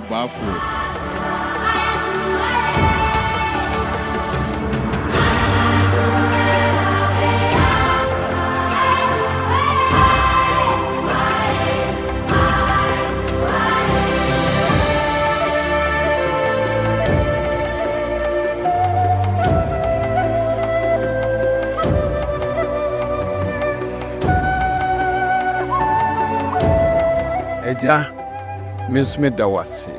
Baffour. Eja, Miss Medawasi.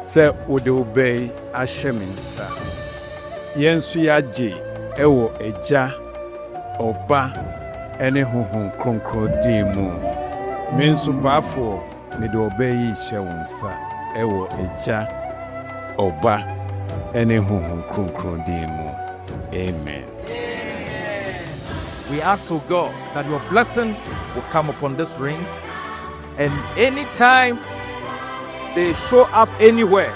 Se ode obey asheminsa. Yensu ya je, ewo eja, oba, ene huhun kronkrodin mu. Minsu Baffour, mede obey shewunsa, ewo eja, oba, ene huhun kronkrodin mu. Amen. We ask, O God, that your blessing will come upon this ring. And anytime they show up anywhere,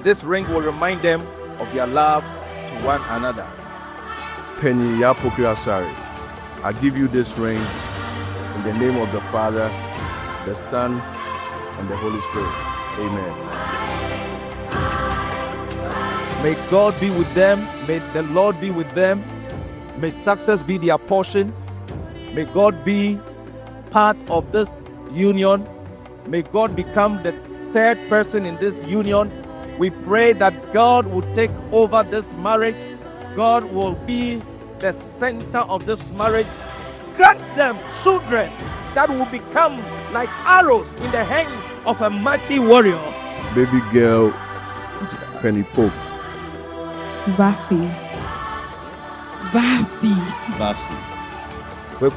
this ring will remind them of their love to one another. Penny Baffour, I give you this ring in the name of the Father, the Son, and the Holy Spirit. Amen. May God be with them. May the Lord be with them. May success be their portion. May God be part of this union. May God become the third person in this union. We pray that God will take over this marriage. God will be the center of this marriage. Grant them children that will become like arrows in the hand of a mighty warrior. Baby girl, Penny Pope. Baffour.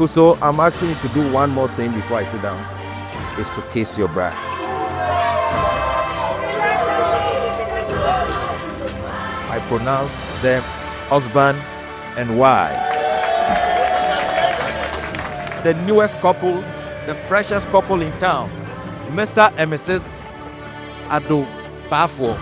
So I'm asking you to do one more thing before I sit down, is to kiss your bride. I pronounce them husband and wife. The newest couple, the freshest couple in town, Mr. and Mrs. Ado Baffour.